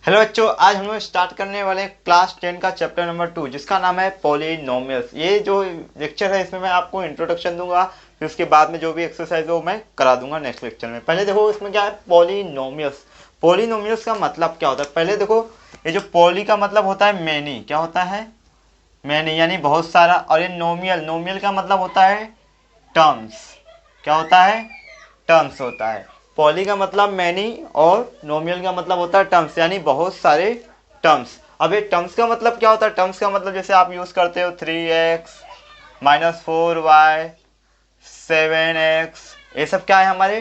Hello बच्चों, आज हम लोग स्टार्ट करने वाले हैं क्लास 10 का चैप्टर नंबर 2 जिसका नाम है पॉलिनोमियल्स। ये जो लेक्चर है इसमें मैं आपको इंट्रोडक्शन दूंगा, फिर उसके बाद में जो भी एक्सरसाइज है वो मैं करा दूंगा नेक्स्ट लेक्चर में। पहले देखो इसमें क्या है पॉलिनोमियल्स। पॉलिनोमियल्स का मतलब क्या होता है पहले देखो। ये जो पॉली का मतलब होता है मैनी, क्या होता है मैनी यानी बहुत सारा, और ये नोमियल, नोमियल का मतलब होता है टर्म्स। क्या होता है टर्म्स होता है। पॉली का मतलब मैनी और नोमियल का मतलब होता है टर्म्स यानी बहुत सारे टर्म्स। अब ये टर्म्स का मतलब क्या होता है? टर्म्स का मतलब जैसे आप यूज करते हो 3x-4y 7x, ये सब क्या है हमारे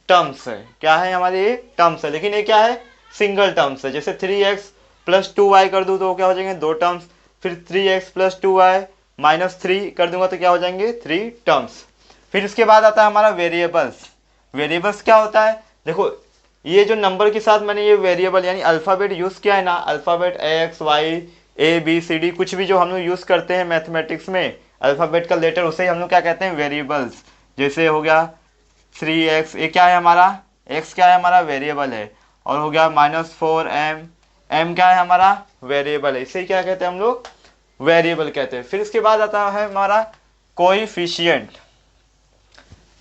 टर्म्स है। क्या है हमारे ये टर्म्स है, लेकिन ये क्या है सिंगल टर्म्स है। जैसे 3x+2y कर दूँ तो क्या हो जाएंगे दो टर्म्स, फिर 3x+2y-3 कर दूंगा तो क्या हो जाएंगे 3 टर्म्स। फिर इसके बाद आता है हमारा वेरिएबल्स। वेरिएबल्स क्या होता है देखो, ये जो नंबर के साथ मैंने ये वेरिएबल यानी अल्फ़ाबेट यूज़ किया है ना, alphabet x y a b c d कुछ भी जो हम लोग यूज़ करते हैं मैथमेटिक्स में, अल्फ़ाबेट का लेटर उसे ही हम लोग क्या कहते हैं वेरिएबल्स। जैसे हो गया 3x, ये क्या है हमारा x क्या है हमारा वेरिएबल है, और हो गया -4m, m क्या है हमारा वेरिएबल है, इसे क्या कहते हैं हम लोग वेरिएबल कहते हैं। फिर इसके बाद आता है हमारा कोएफिशिएंट।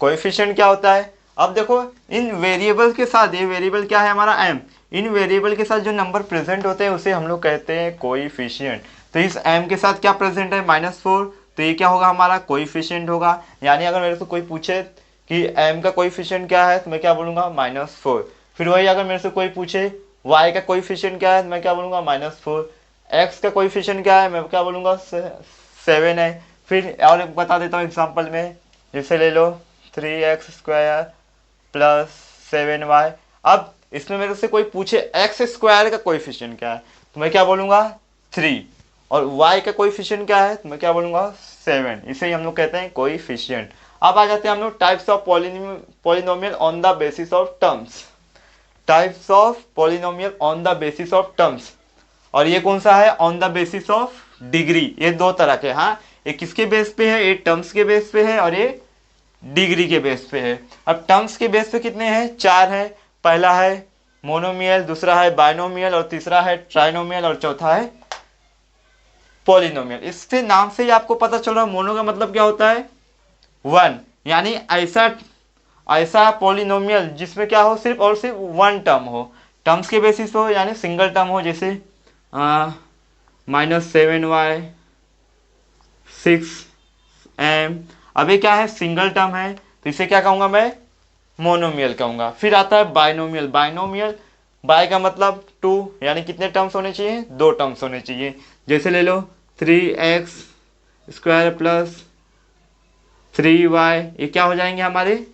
कोएफिशिएंट क्या होता है? अब देखो इन वेरिएबल के साथ, ये वेरिएबल क्या है हमारा m, इन वेरिएबल के साथ जो नंबर प्रेजेंट होते हैं उसे हम लोग कहते हैं कोएफिशिएंट। तो इस m के साथ क्या प्रेजेंट है -4, तो ये क्या होगा हमारा कोएफिशिएंट होगा। यानी अगर मेरे से कोई पूछे कि m का कोएफिशिएंट क्या है तो मैं क्या बोलूँगा -4। फिर वही अगर मेरे से कोई पूछे y का कोएफिशिएंट क्या है तो मैं क्या बोलूँगा -4। x का कोएफिशिएंट क्या है मैं क्या बोलूँगा 7 है। फिर और एक बता देता हूँ एग्जांपल में, जैसे ले लो 3x² + 7y। अब इसमें मेरे से कोई पूछे x² का कोएफिशिएंट क्या है तो मैं क्या बोलूँगा 3, और y का कोएफिशिएंट क्या है तो मैं क्या बोलूँगा 7। इसे ही हम लोग कहते हैं कोएफिशिएंट। अब आ जाते हैं हम लोग types of polynomial on the basis of terms. Types of polynomial on the basis of terms, और ये कौन सा है on the basis of degree. ये दो तरह के, हाँ, ये किसके बेस पे है, ये टर्म्स के बेस पे है और ये डिग्री के बेस पे है। अब टर्म्स के बेस पे कितने हैं, चार है। पहला है मोनोमियल, दूसरा है बाइनोमियल, और तीसरा है ट्राइनोमियल, और चौथा है पॉलिनोमियल। इससे नाम से ही आपको पता चल रहा है मोनो का मतलब क्या होता है वन, यानी ऐसा ऐसा पॉलिनोमियल जिसमें क्या हो सिर्फ और सिर्फ वन टर्म हो, टर्म्स के बेसिस हो यानी सिंगल टर्म हो। जैसे -7y 6m, अभी क्या है सिंगल टर्म है तो इसे क्या कहूँगा मैं मोनोमियल कहूँगा। फिर आता है बाइनोमियल। बाइनोमियल बाय का मतलब टू, यानी कितने टर्म्स होने चाहिए दो टर्म्स होने चाहिए। जैसे ले लो 3x² + 3y, ये क्या हो जाएंगे हमारे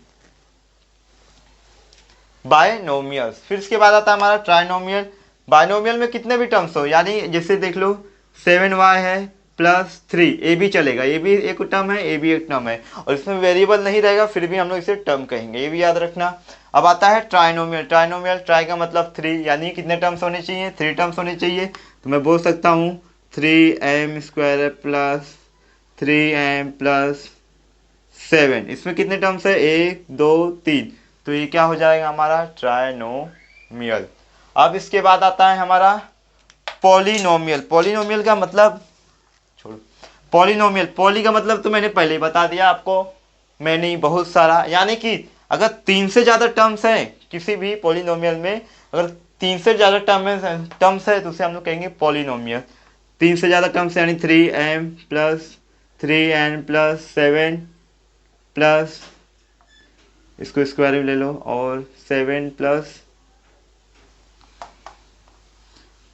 बायनोमियल्स। फिर इसके बाद आता है हमारा ट्राइनोमियल। बायनोमियल में कितने भी टर्म्स हो, यानी जैसे देख लो 7y है +3, ये भी चलेगा, ये भी एक टर्म है ये भी एक टर्म है, और इसमें वेरिएबल नहीं रहेगा फिर भी हम लोग इसे टर्म कहेंगे, ये भी याद रखना। अब आता है ट्राइनोमियल। ट्राइनोमियल ट्राई का मतलब 3, यानी कितने टर्म्स होने चाहिए 3 टर्म्स होने चाहिए। तो मैं बोल सकता हूँ 3m² + 3m + 7, इसमें कितने टर्म्स है 1 2 3, तो ये क्या हो जाएगा हमारा ट्राइनोमियल। अब इसके बाद आता है हमारा पॉलिनोमियल। पॉलिनोमियल का मतलब छोड़ो, पॉलिनोमियल पॉली का मतलब तो मैंने पहले ही बता दिया आपको, मैंने बहुत सारा, यानी कि अगर 3 से ज़्यादा टर्म्स हैं किसी भी पॉलिनोमियल में, अगर 3 से ज़्यादा टर्म्स है तो उसे हम लोग कहेंगे पॉलिनोमियल। 3 से ज़्यादा टर्म्स यानी 3m + 3n + 7 प्लस, इसको स्क्वायर में ले लो, और 7 +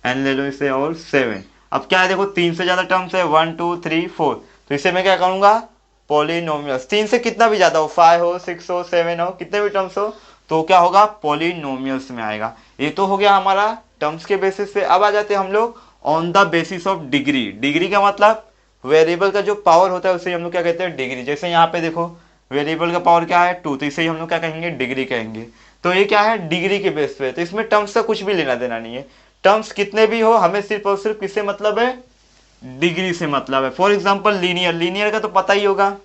n ले लो इसे, और 7। अब क्या है देखो 3 से ज़्यादा टर्म्स है 1 2 3 4, तो इसे मैं क्या करूँगा पॉलिनोमियल्स। 3 से कितना भी ज़्यादा हो 5 हो 6 हो 7 हो कितने भी टर्म्स हो तो क्या होगा पॉलिनोमियल्स में आएगा। ये तो हो गया हमारा टर्म्स के बेसिस पे। अब आ जाते हैं हम लोग on the basis of degree. Degree का मतलब वेरिएबल का जो पावर होता है उसे हम लोग क्या कहते हैं डिग्री। जैसे यहाँ पे देखो वेरिएबल का पावर क्या है 2, तो इसे ही हम लोग क्या कहेंगे डिग्री कहेंगे। तो ये क्या है डिग्री के बेस पे, तो इसमें टर्म्स का कुछ भी लेना देना नहीं है। टर्म्स कितने भी हो हमें सिर्फ और सिर्फ किससे मतलब है डिग्री से मतलब है। फॉर एग्जांपल लीनियर, लीनियर का तो पता ही होगा।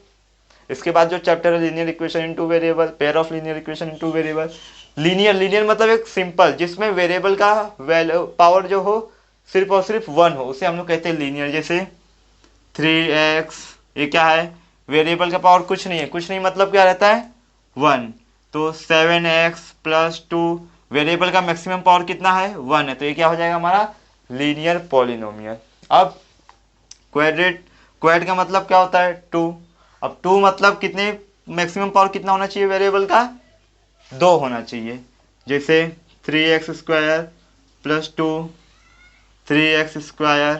इसके बाद जो चैप्टर है linear equation into variable, pair of linear equation into variable, linear, linear मतलब एक सिंपल जिसमें वेरिएबल का वैल्यू पावर जो हो सिर्फ और सिर्फ 1 हो, उसे हम लोग कहते हैं लीनियर। जैसे 3x, ये क्या है, वेरिएबल का पावर कुछ नहीं है, कुछ नहीं मतलब क्या रहता है 1। तो 7x+2, वेरिएबल का मैक्सिमम पावर कितना है 1 है, तो ये क्या हो जाएगा हमारा लीनियर पॉलिनोमियल। अब क्वैड का मतलब क्या होता है 2। अब 2 मतलब कितने, मैक्सिमम पावर कितना होना चाहिए वेरिएबल का 2 होना चाहिए। जैसे 3x² + 2, 3x²,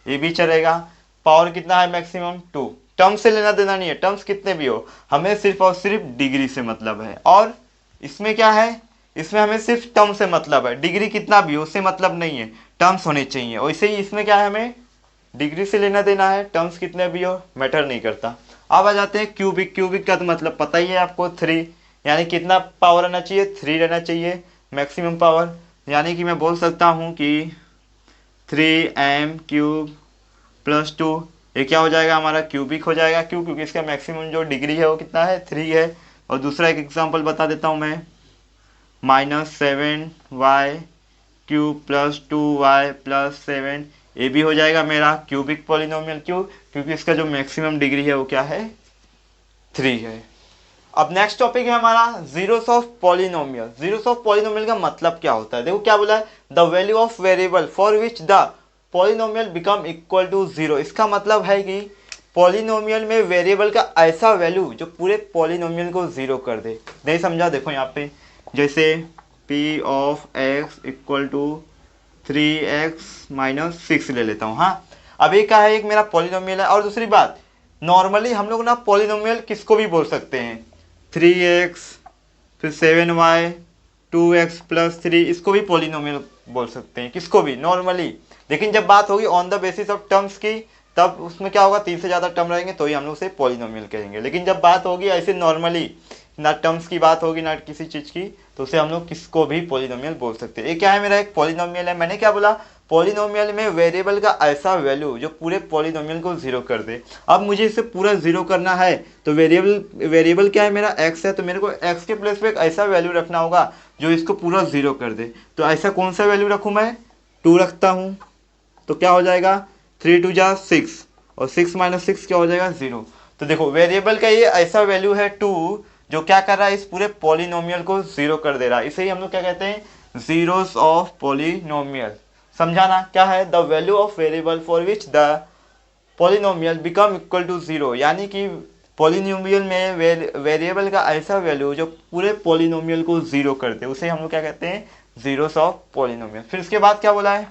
ये भी चलेगा। पावर कितना है मैक्सिमम 2। टर्म्स से लेना देना नहीं है, टर्म्स कितने भी हो, हमें सिर्फ और सिर्फ डिग्री से मतलब है। और इसमें क्या है, इसमें हमें सिर्फ टर्म से मतलब है, डिग्री कितना भी हो उससे मतलब नहीं है, टर्म्स होने चाहिए। वैसे ही इसमें क्या है, हमें डिग्री से लेना देना है, टर्म्स कितने भी हो मैटर नहीं करता। अब आ जाते हैं क्यूबिक। क्यूबिक का तो मतलब पता ही है आपको 3, यानी कितना पावर रहना चाहिए 3 रहना चाहिए मैक्सिमम पावर। यानी कि मैं बोल सकता हूँ कि 3m³ + 2, ये क्या हो जाएगा हमारा क्यूबिक हो जाएगा। क्यों, क्योंकि इसका मैक्सिमम जो डिग्री है वो कितना है 3 है। और दूसरा एक एग्जांपल बता देता हूँ मैं, -7y³ + 2y + 7, ये भी हो जाएगा मेरा क्यूबिक पॉलिनोमियल। क्यों, क्योंकि इसका जो मैक्सिमम डिग्री है वो क्या है 3 है। अब नेक्स्ट टॉपिक है हमारा zeros of polynomial. Zeros of polynomial का मतलब क्या होता है, देखो क्या बोला है, the value of variable for which the polynomial become equal to 0। इसका मतलब है कि पॉलिनोमियल में वेरिएबल का ऐसा वैल्यू जो पूरे पॉलिनोमियल को 0 कर दे। नहीं समझा, देखो यहाँ पे जैसे p ऑफ x = 3x - 6 ले लेता हूँ। हाँ, अब ये क्या है, एक मेरा पॉलिनोमियल है। और दूसरी बात, नॉर्मली हम लोग ना पॉलिनोमियल किसको भी बोल सकते हैं, 3x फिर 7y 2x + 3, इसको भी पॉलिनोमियल बोल सकते हैं, किसको भी नॉर्मली। लेकिन जब बात होगी on the basis of terms की, तब उसमें क्या होगा 3 से ज़्यादा टर्म रहेंगे तो ही हम लोग उसे पॉलिनोमियल कहेंगे। लेकिन जब बात होगी ऐसे नॉर्मली, ना टर्म्स की बात होगी ना किसी चीज़ की, तो उसे हम लोग किसको भी पॉलिनोमियल बोल सकते हैं। ये क्या है, मेरा एक पॉलिनोमियल है। मैंने क्या बोला, पॉलिनोमियल में वेरिएबल का ऐसा वैल्यू जो पूरे पॉलिनोमियल को 0 कर दे। अब मुझे इसे पूरा 0 करना है तो वेरिएबल क्या है मेरा x है, तो मेरे को x के प्लेस पे एक ऐसा वैल्यू रखना होगा जो इसको पूरा 0 कर दे। तो ऐसा कौन सा वैल्यू रखूँ मैं, 2 रखता हूँ। तो क्या हो जाएगा 3 × 2 = 6 और 6 - 6 क्या हो जाएगा 0। तो देखो वेरिएबल का ये ऐसा वैल्यू है 2 जो क्या कर रहा है, इस पूरे पॉलिनोमियल को 0 कर दे रहा है। इसे ही हम लोग क्या कहते हैं, जीरोस ऑफ पॉलिनोमियल। समझाना क्या है, the value of variable for which the polynomial become equal to 0, यानी कि पॉलिनोमियल में वेरिएबल का ऐसा वैल्यू जो पूरे पॉलिनोमियल को 0 कर दे, उसे हम लोग क्या कहते हैं, जीरोस ऑफ पॉलिनोमियल। फिर इसके बाद क्या बोला है,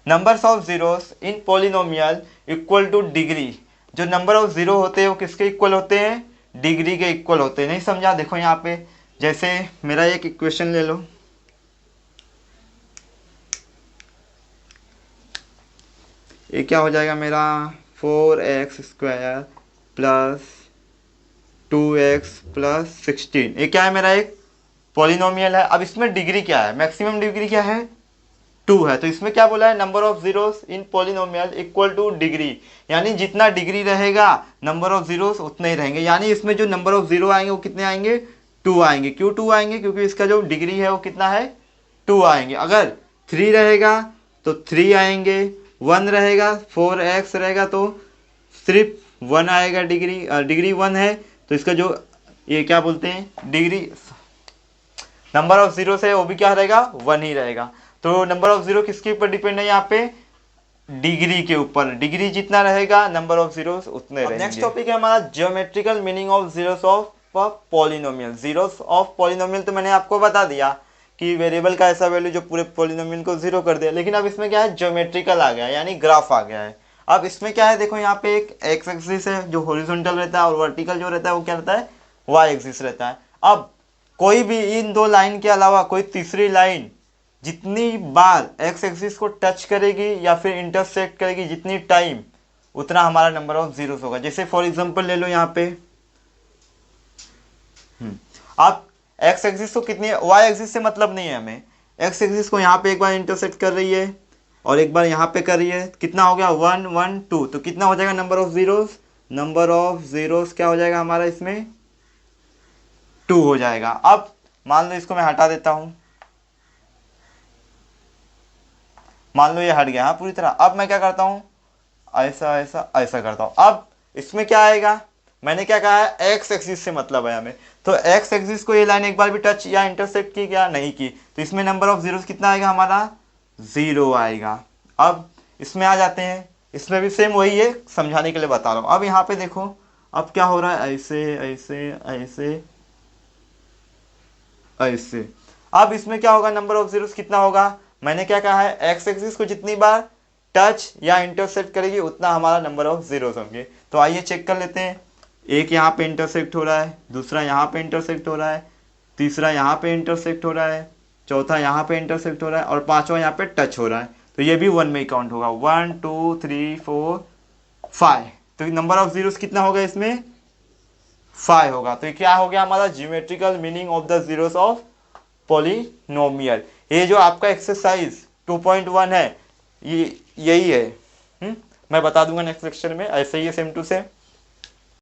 numbers of zeros in polynomial equal two degree. जो नंबर ऑफ जीरो होते हैं वो किसके इक्वल होते हैं, डिग्री के इक्वल होते हैं। नहीं समझा, देखो यहाँ पे जैसे मेरा एक इक्वेशन ले लो, ये क्या हो जाएगा मेरा 4x² + 2x + 16, ये क्या है मेरा एक पॉलिनोमियल है। अब इसमें डिग्री क्या है, मैक्सिमम डिग्री क्या है 2 है। तो इसमें क्या बोला है, number of zeros in polynomial equal two degree, यानी जितना डिग्री रहेगा नंबर ऑफ जीरोस उतने ही रहेंगे। यानी इसमें जो नंबर ऑफ जीरो आएंगे वो कितने आएंगे 2 आएंगे। क्यों 2 आएंगे, क्योंकि इसका जो डिग्री है वो कितना है 2 आएंगे। अगर 3 रहेगा तो 3 आएंगे, 1 रहेगा 4x रहेगा तो सिर्फ 1 आएगा डिग्री। डिग्री 1 है तो इसका जो ये क्या बोलते हैं डिग्री, नंबर ऑफ जीरो है वो भी क्या रहेगा 1 ही रहेगा। तो नंबर ऑफ जीरो किसके ऊपर डिपेंड है, यहाँ पे डिग्री के ऊपर। डिग्री जितना रहेगा नंबर ऑफ जीरोस उतने रहेंगे। नेक्स्ट टॉपिक है हमारा geometrical meaning of zeros of polynomial. Zeros of polynomial तो मैंने आपको बता दिया कि वेरिएबल का ऐसा वैल्यू जो पूरे पॉलिनोमियल को 0 कर दे। लेकिन अब इसमें क्या है, ज्योमेट्रिकल आ गया है, यानी ग्राफ आ गया है। अब इसमें क्या है, देखो यहाँ पे एक एक्स एक्सिस है जो हॉरिजॉन्टल रहता है और वर्टिकल जो रहता है वो क्या रहता है, वाई एक्सिस रहता है। अब कोई भी इन दो लाइन के अलावा कोई तीसरी लाइन जितनी बार एक्स एक्सिस को टच करेगी या फिर इंटरसेक्ट करेगी जितनी टाइम, उतना हमारा नंबर ऑफ जीरोस होगा। जैसे फॉर एग्जांपल ले लो यहाँ पे आप एक्स एक्सिस को कितनी, वाई एक्सिस से मतलब नहीं है हमें, एक्स एक्सिस को यहाँ पे एक बार इंटरसेक्ट कर रही है और एक बार यहाँ पे कर रही है, कितना हो गया 1 1 2, तो कितना हो जाएगा number of zeros, number of zeros क्या हो जाएगा हमारा इसमें 2 हो जाएगा। अब मान लो इसको मैं हटा देता हूँ, मान लो ये हट गया हाँ पूरी तरह। अब मैं क्या करता हूँ, ऐसा ऐसा ऐसा करता हूँ। अब इसमें क्या आएगा, मैंने क्या कहा है, एक्स एक्सिस से मतलब है हमें, तो एक्स एक्सिस को ये लाइन एक बार भी टच या इंटरसेक्ट की क्या, नहीं की, तो इसमें नंबर ऑफ जीरोस कितना आएगा हमारा, 0 आएगा। अब इसमें आ जाते हैं, इसमें भी सेम वही है, समझाने के लिए बता रहा हूँ। अब यहाँ पे देखो, अब क्या हो रहा है, ऐसे ऐसे ऐसे ऐसे। अब इसमें क्या होगा, नंबर ऑफ जीरोस कितना होगा, मैंने क्या कहा है, एक्स एक्सिस को जितनी बार टच या इंटरसेक्ट करेगी उतना हमारा नंबर ऑफ जीरोस होंगे। तो आइए चेक कर लेते हैं, एक यहाँ पे इंटरसेक्ट हो रहा है, दूसरा यहाँ पे इंटरसेक्ट हो रहा है, तीसरा यहाँ पे इंटरसेक्ट हो रहा है, चौथा यहाँ पे इंटरसेक्ट हो रहा है, और पांचवा यहाँ पे टच हो रहा है। तो ये भी 1 में ही काउंट होगा, 1 2 3 4 5। तो नंबर ऑफ जीरोस कितना होगा इसमें, 5 होगा। तो ये क्या हो गया हमारा, geometrical meaning of the zeros of polynomial. ये जो आपका एक्सरसाइज 2.1 है, ये यही है। मैं बता दूंगा नेक्स्ट लेक्चर में, ऐसे ही है सेम टू सेम।